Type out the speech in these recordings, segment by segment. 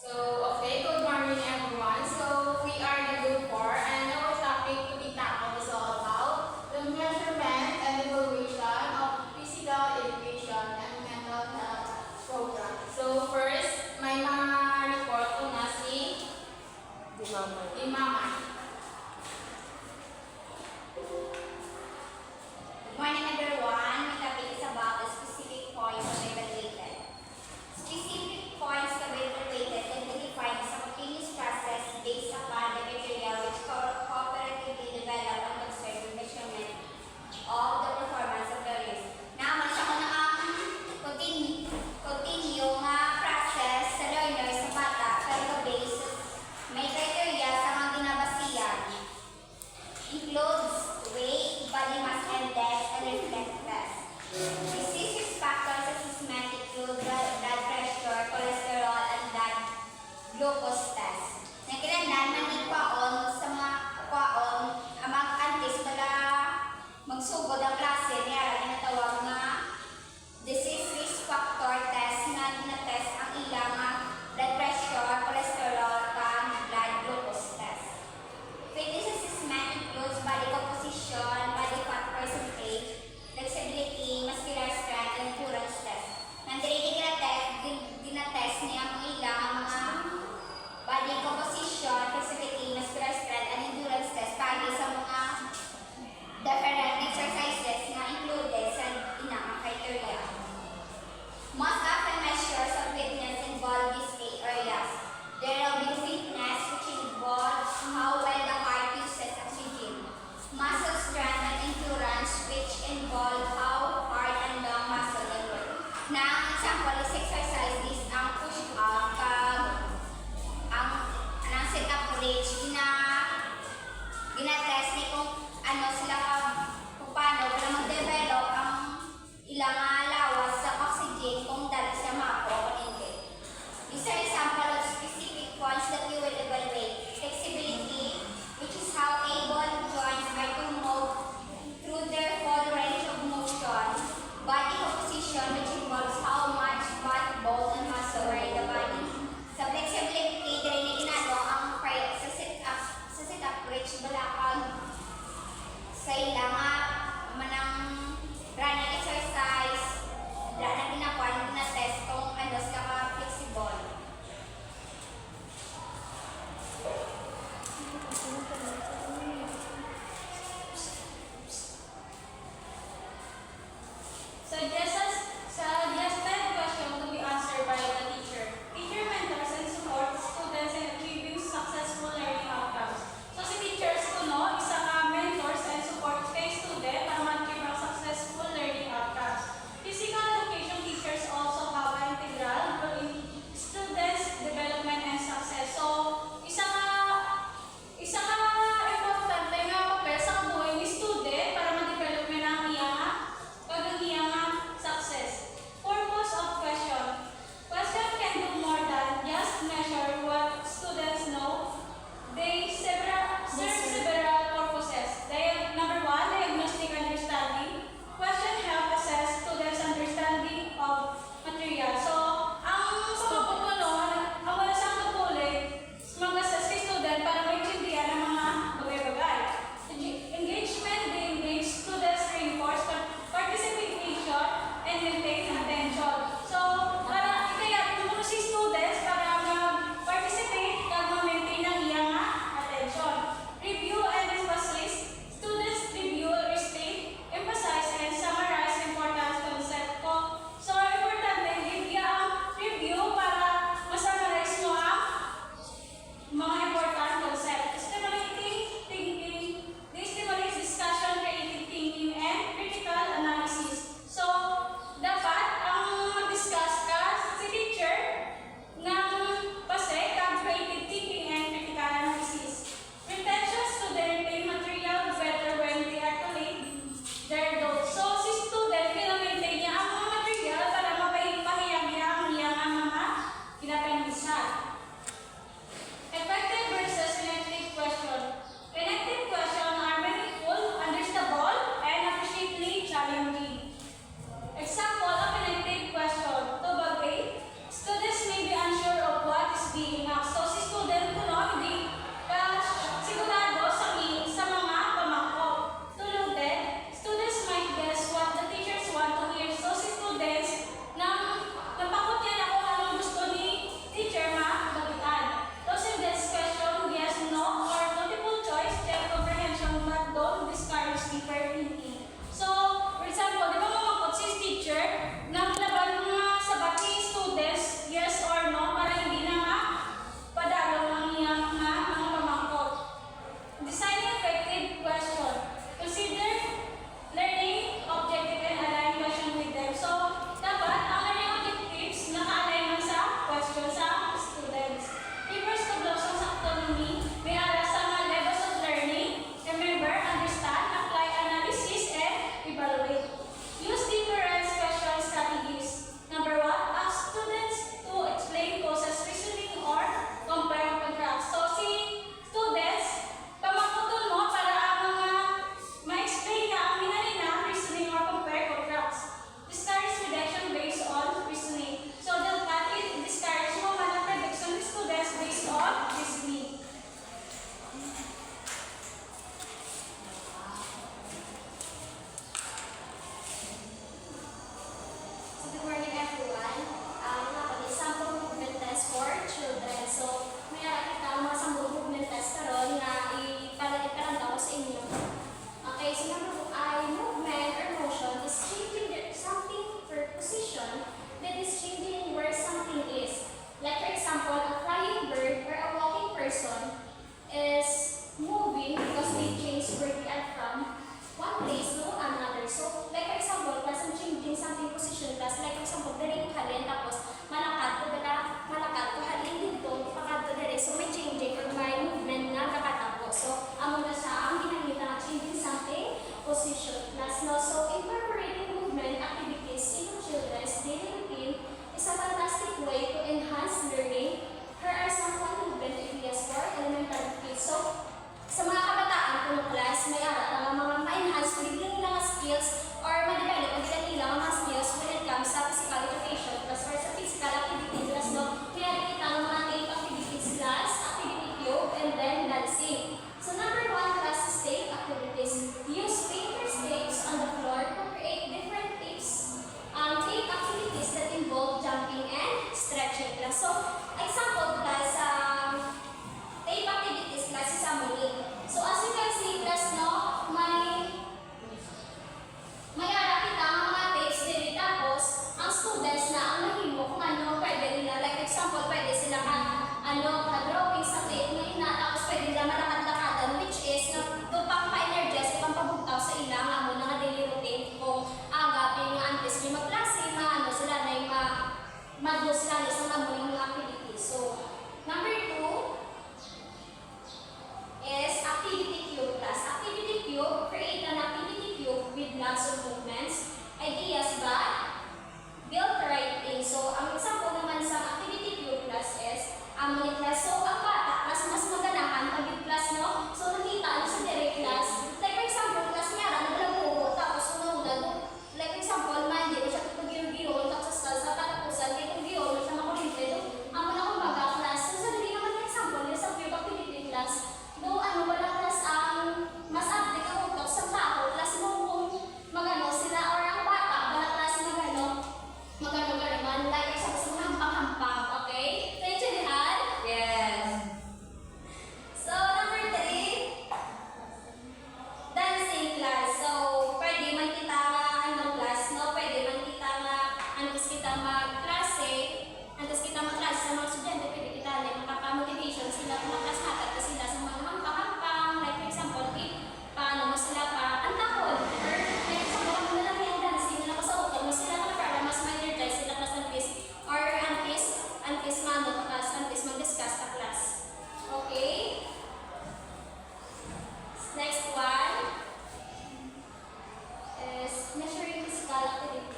Good morning everyone. We are the group 4 and our topic to be tackled is all about the measurement and evaluation of physical education and mental health program. So first, may mga report ko na si Mama. Good morning everyone. My topic is about the specific points to be evaluated. Specific points to be evaluated can be defined as a continuous process based upon the criteria which cooperatively develop and observe the measurement of the performance of the risk. Naman sa unang continue nga process sa learner sa bata pero based may criteria sa mga ginabasihan. Includes weight, body mass index, and reflex test. Disease risk factors assessment include blood pressure, cholesterol, and blood glucose test. Nagkinandan man ni kwaon sa mga kwaon amang antes bala magsugod ang klase niya ginatawag nga disease risk factor test nga ginatest ang ilang blood pressure, cholesterol, and blood glucose test. Fitness assessment includes body composition, body fat percentage, flexibility, muscular strength, and endurance test. Nandiri ginatest niya ang ilang mga body composition, flexibility, muscular strength, and endurance test para sa mga different exercises na included sa inang criteria. Most often measures of fitness involve these 8 areas. Aerobic fitness, which involves how well the heart uses oxygen. Muscle strength and endurance, which involve how hard and long muscle can work. Na ang example is exercise is ang push-up, ang sit-up range, ginatest ni kung ano sila kung paano para mag-develop ang ilang lawas sa oxygen kung dali siya mako o hindi. These are example of specific points that we will evaluate. Flexibility, which is how able joints are to move through their full range of motion. Body composition, which involves how much fat, bone, and muscle are in the body. Sa flexibility, dahil ginano ang sa sit-up range balakag sa ilang manang running exercise, na ginakuan na test kung ano sa ka-flexible. Suggested question to be answered by the teacher. Teacher mentors and support students in achieving successful learning outcomes. So si teachers kuno isa ka mentors and support kay student para ma-achieve ang successful learning outcomes. Physical education teachers also have an integral role in students' development and success. So isa ka importante nga papel sa kabuhay ni student para ma-develop man ang iyang success. Purpose of question. Question can do more than just measure what students know. They serve several purposes. Number 1, diagnostic understanding. Question help assess students' understanding of material. So, ang pagpupuno, ang wala siyang kapulit, mag-assess kay student para maintindihan ang mga bagay-bagay. Engagement, they engage students, reinforce participation, and maintain attention. So, para kaya ito si students para mag-participate kag ma-maintain ang iyang attention. Review and discuss list. Students review, restate, emphasize, and summarize important concept ko. So, importante, give ang review para ma-summarize mo ang mga important concept. Stimulating thinking. This stimulates discussion, creative thinking, and critical analysis. So, dapat ang mag-discuss ka si teacher ng pasay kag creative thinking and critical analysis. Retention student retain material better when they articulate their goals. So, si student kinamaintain niya ang mga material para mapahiyag niya ang iyang mga kinapanisan. Effective versus ineffective question. Ineffective question are meaningful, understandable, and appreciably challenging. Example of ineffective question. To bagay, students may be unsure of what is being discuss sa class. Okay? Next one is measuring physical activity.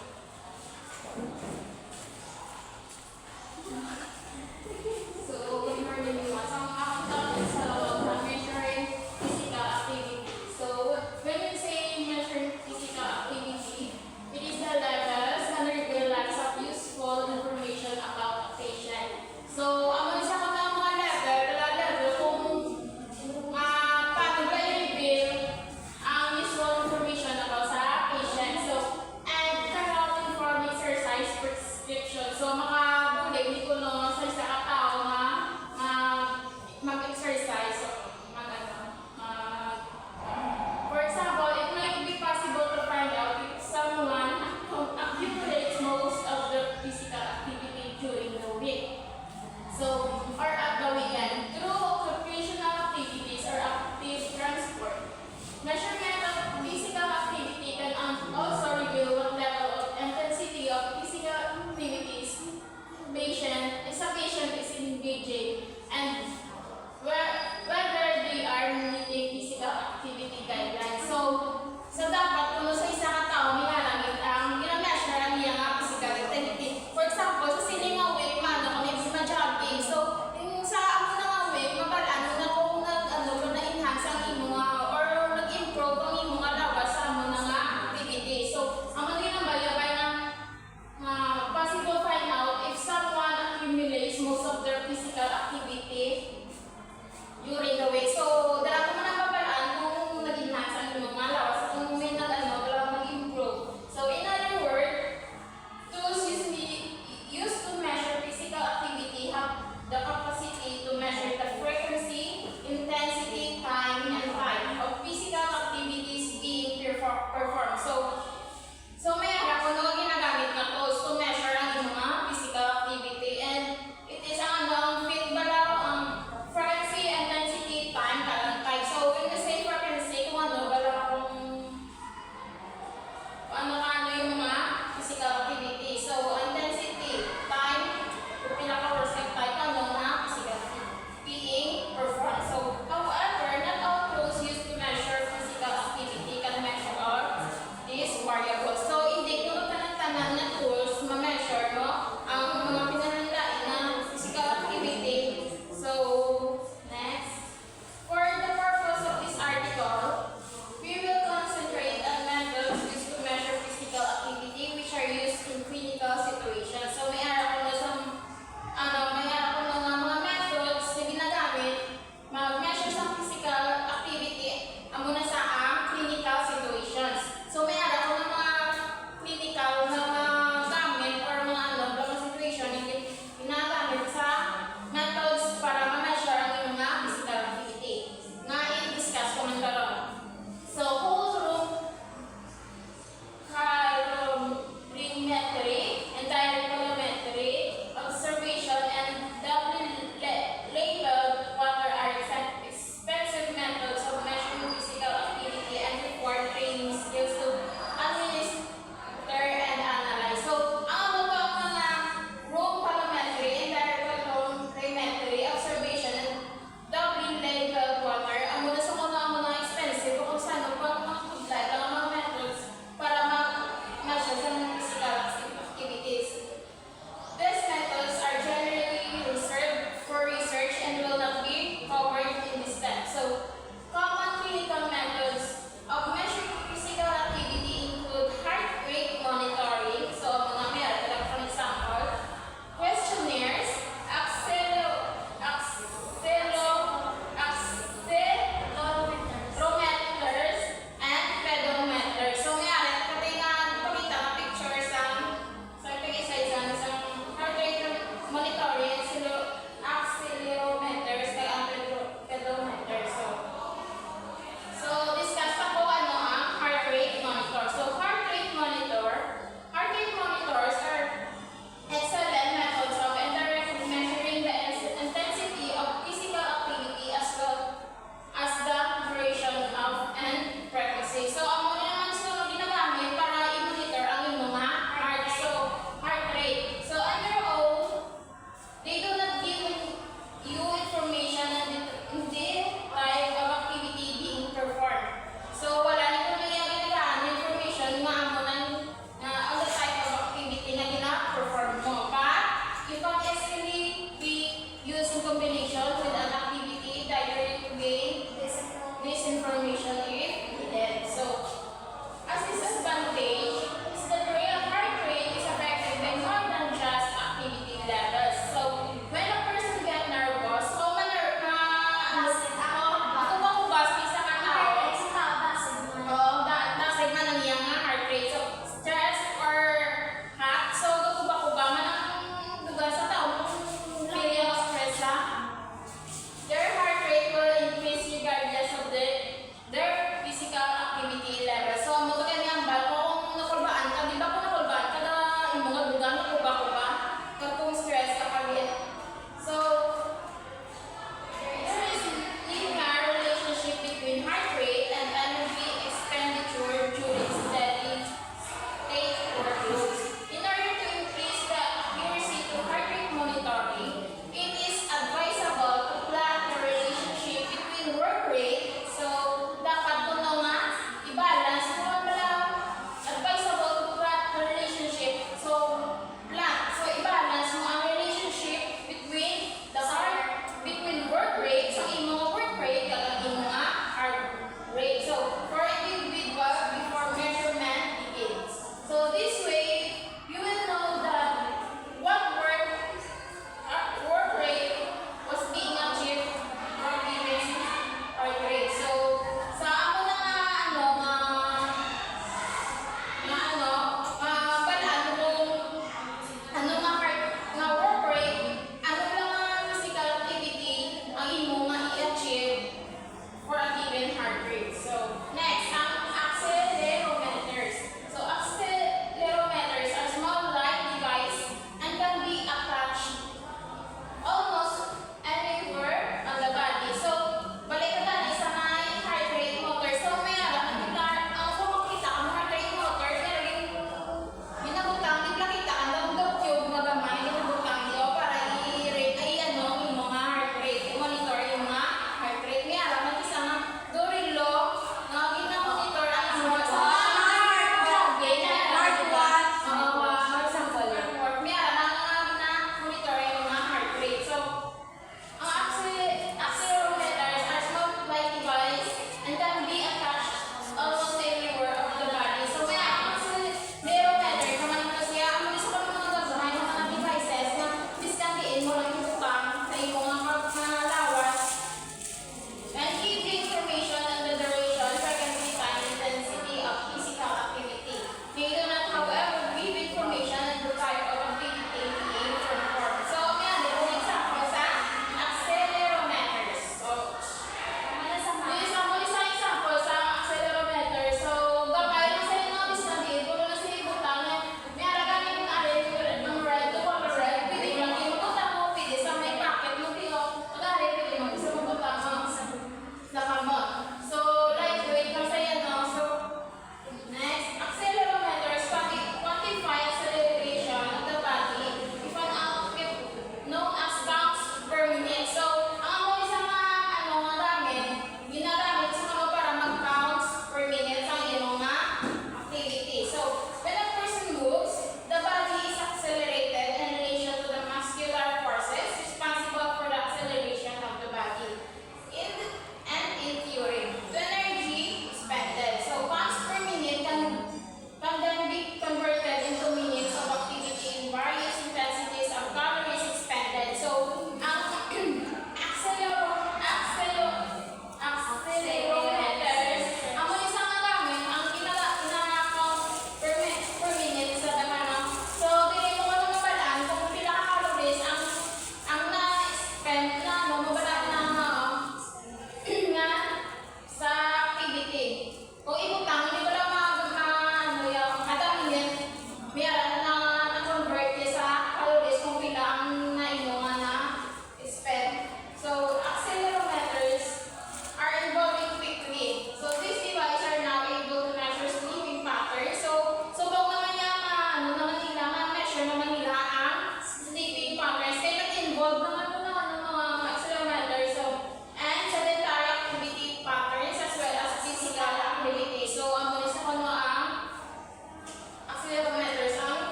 So, good morning everyone. So, ang aking topic is about measuring physical activity. So, when we say measuring physical activity, it is the levels and realize of useful information about a patient. So, ang isa ko ng mga level kung paano ba i-reveal ang useful information about sa patient. So, and carry inform exercise prescription. So, makabulig ni ko no sa isa ka tao na mag-exercise. So, for example, it might be possible to find out if someone accumulates most of the physical activity during the week. So, or at the weekend, through occupational activities or active transport. Measurement of physical activity can also reveal what level of intensity of physical activities a patient is engaging and whether they are meeting physical activity guidelines. So dapat kung sa isa ka tao may naramit ang gina-measure ang iyang physical activity. For example, sa siling nga week, kung ma-jogging. So, yung sa ako na nga week, mabalaan na kung na-enhance ang imo nga or nag-improve ang imo nga lawas sa amo na nga activity. So, ang mga ginambayabay na possible find out if someone accumulates most of their physical activity during the week. So, dala ko man ang babalaan kung nag-enhance ang imo nga lawas kung may mag-improve. So, in other words, tools used to measure physical activity have the capacity to measure the frequency, intensity, time, and type of physical activities being performed. So may ako no ginagamit na tools to measure ang mga physical activity, and it is ang fit balaw ang frequency, intensity, time,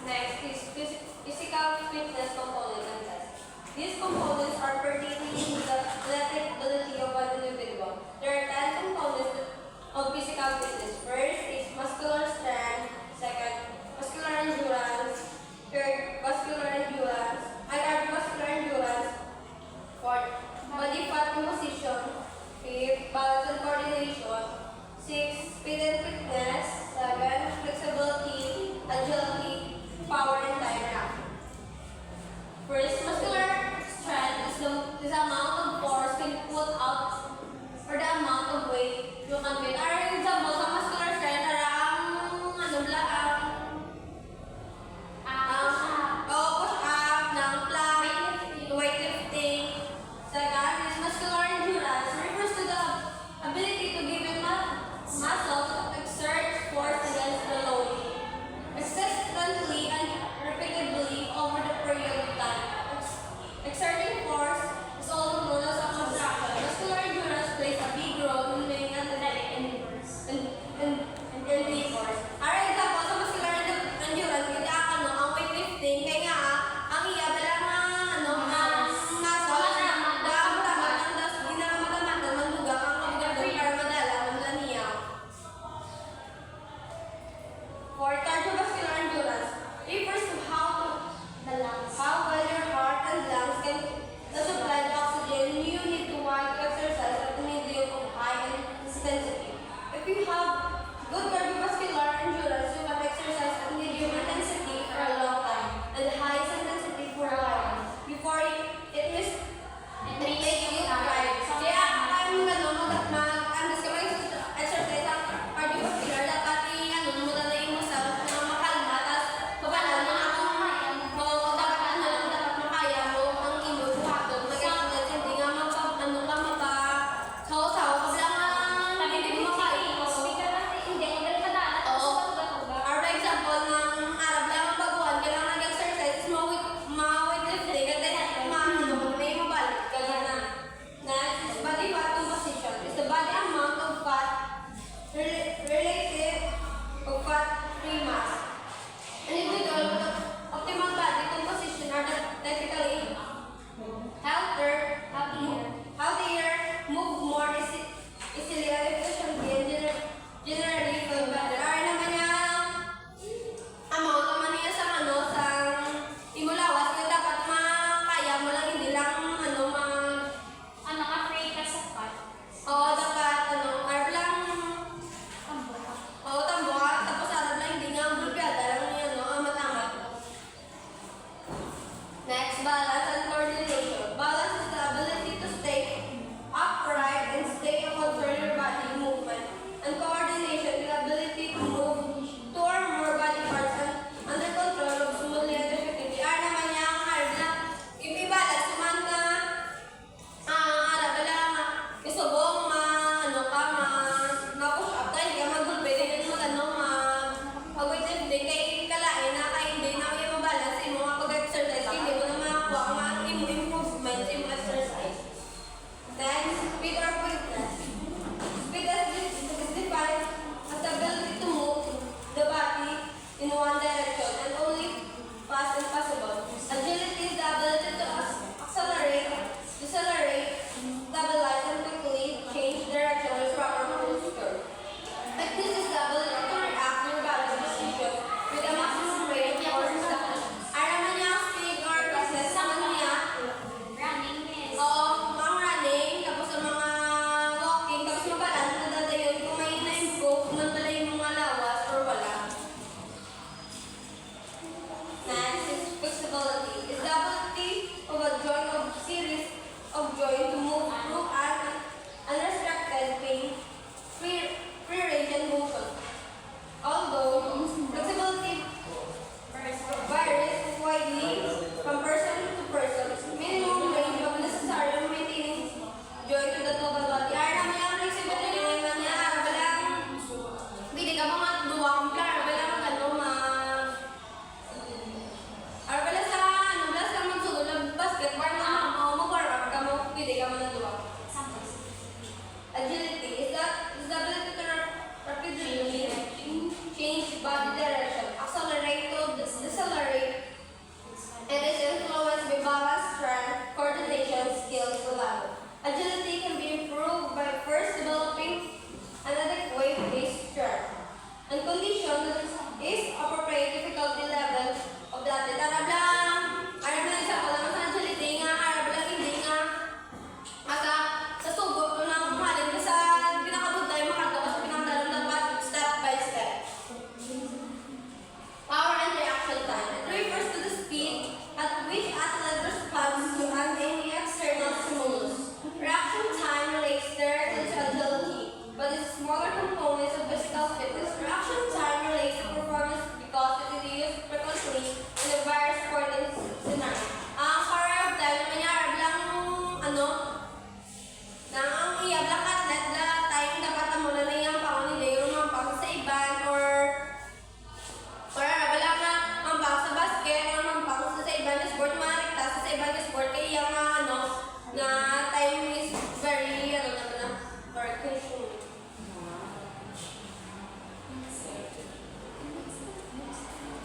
Next is physical fitness component and test. These components are pertaining to the athletic ability of an individual. There are 10 components of physical fitness. First is muscular strength. Second, muscular endurance. Third, cardiovascular endurance. Fourth, body fat composition. Fifth, balance and coordination. Sixth, speed and fitness. Seven, flexibility, agility, power and time reaction. First, muscular strength is the amount of force can put out or the amount of weight you can make. Our example sa muscular strength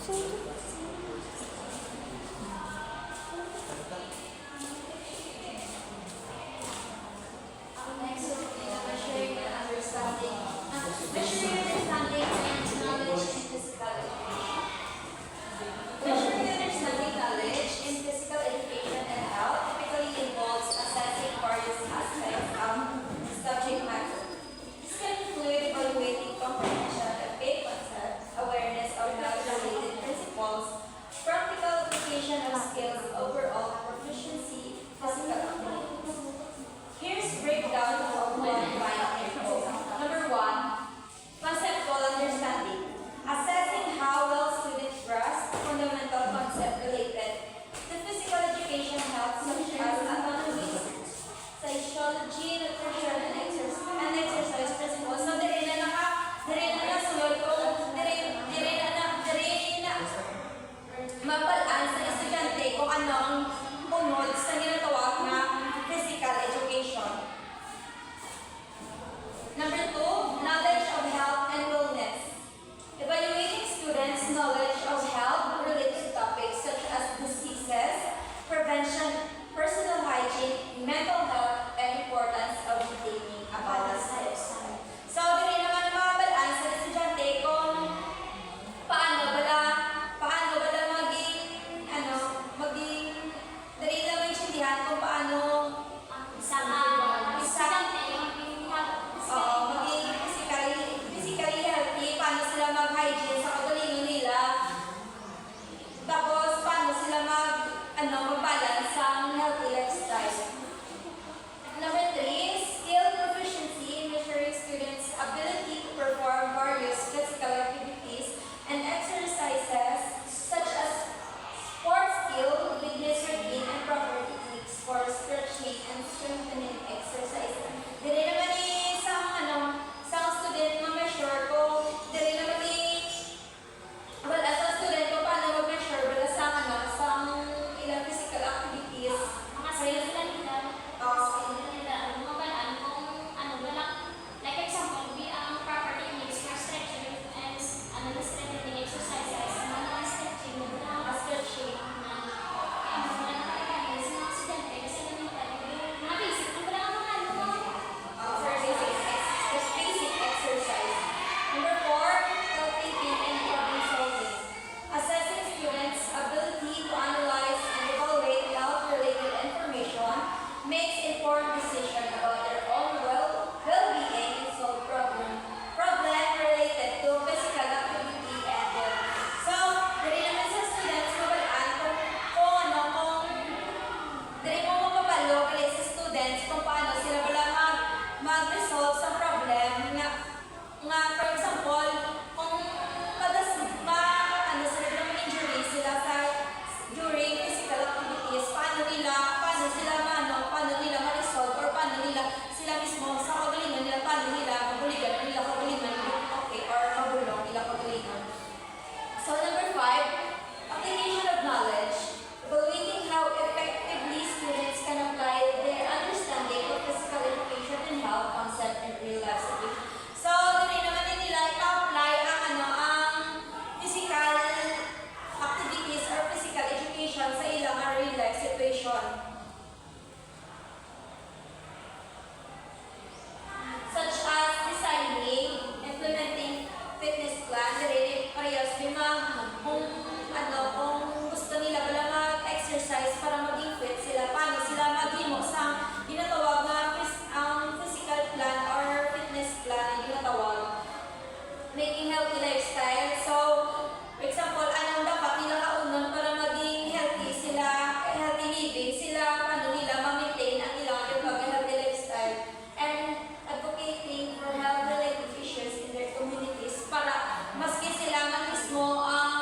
Next will be the measuring and understanding. Measuring and understanding and knowledge in physical education. Measuring and understanding knowledge in physical education and health typically involves assessing various aspects of subject matter. This can include evaluating comprehension of basic concepts, awareness of health-related principles, practical application of skills, overall proficiency, physical activity. Here's breakdown of one by info. Number one, conceptual understanding. Assessing how well students grasp fundamental concept related to physical education health such as anatomy, psychology, nutrition, and exercise principles. So, dire na nasulod kung dire na mabalaan sa estudyante kung ano ang unod sa ginatawag na physical education. Number two, knowledge of health and wellness. Evaluating students' knowledge of health-related topics such as diseases, prevention, personal hygiene, mental health, and importance of maintaining a balanced lifestyle. So, dili naman mabalaan sa estudyante kung paano bala dili na maintindihan kung paano maging physically healthy, paano sila mag-hygiene sa kagalingon nila, tapos paano sila mag-balance ang healthy lifestyle. Number three, skill proficiency, measuring students' ability to perform various physical activities and exercises such as sports skill, fitness routine, and proper techniques for stretching and strengthening exercises. Dili naman ni isang student ma-measure kung dili naman ni as a student kung paano mag-measure wala sa ilang physical activities. Stretching. Basic exercise. Number four, thinking and problem solving. Assessing students' ability to analyze and evaluate health-related information makes informed decisions about their own well-being and solve problem related to physical activity and wellness. So, dali naman sa students mabalaan kung dali mo mapapalo kaya sa students kung paano sila wala mag-resolve sa problem nga for example, kung sila injury sila during physical activities, paano nila ma-resolve or paano nila sila mismo sa kagalingan nila, paano nila mabuligan nila kagalingan okay or mabulong nila kagalingan. So number five, application of knowledge. Evaluating how effectively students can apply their understanding of physical education and health concept in real life situation. So, dili naman din nila i-apply ang physical activities or physical education sa ilang real life situation. Such as designing, implementing fitness plan, dili parehas din kung gusto nila bala mag-exercise para maging fit sila, paano sila maghimo sa ginatawag na physical plan or fitness plan na ginatawag. Making healthy lifestyle. So, for example, anong dapat nila kaunan para maging healthy sila, healthy living sila, paano nila ma-maintain ang ilang healthy lifestyle, and advocating for health-related issues in their communities para maski sila man mismo ang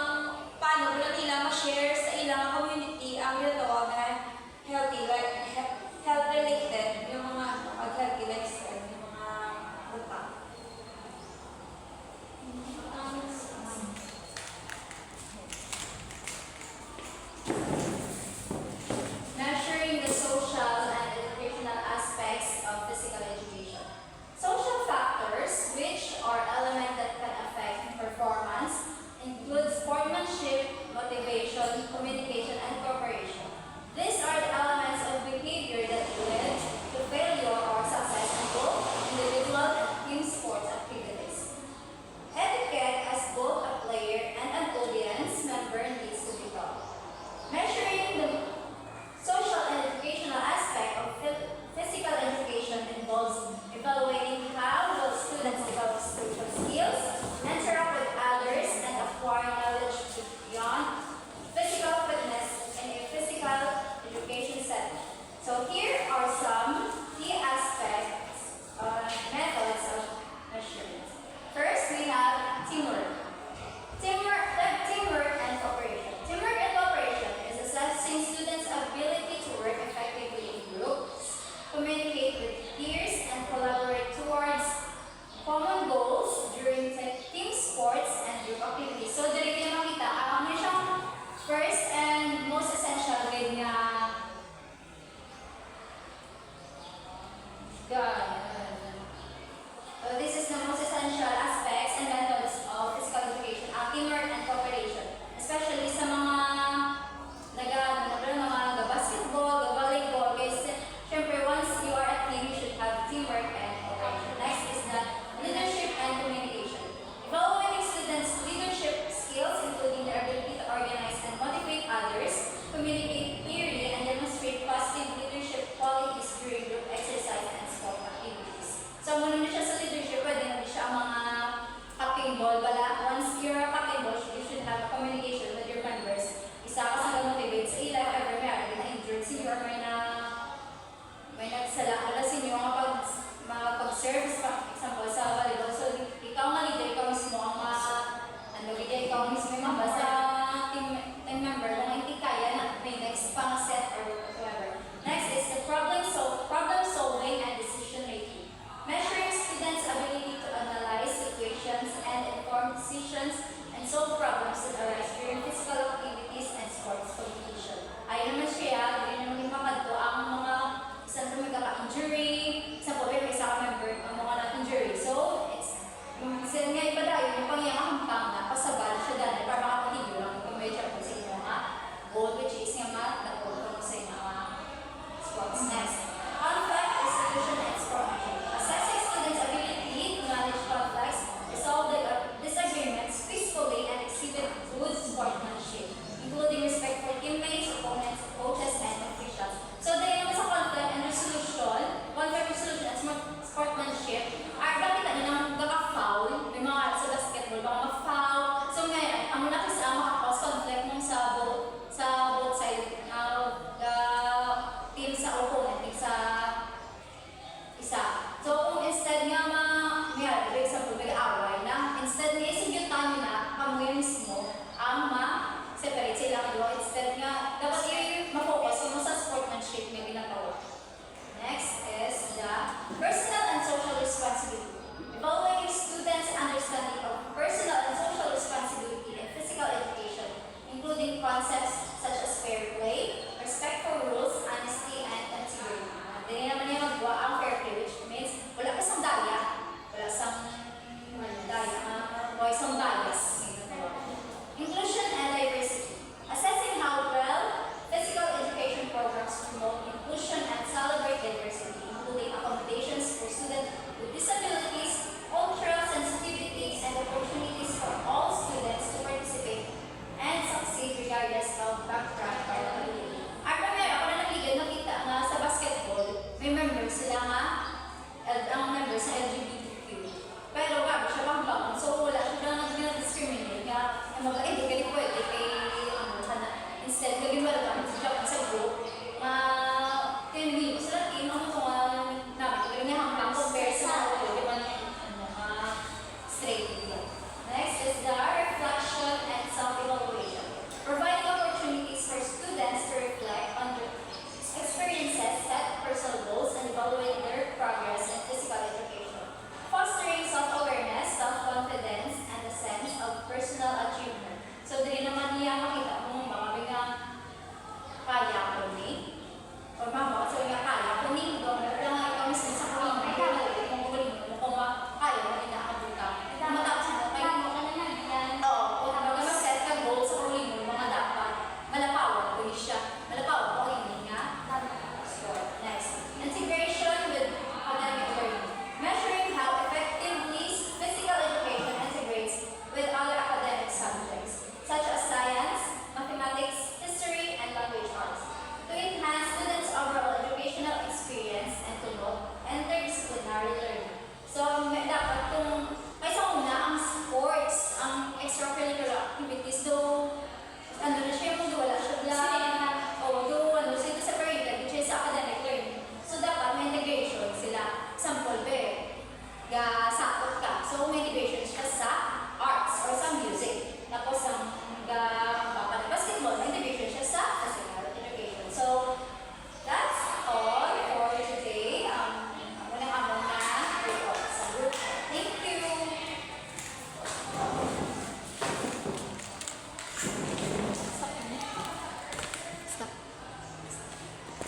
study of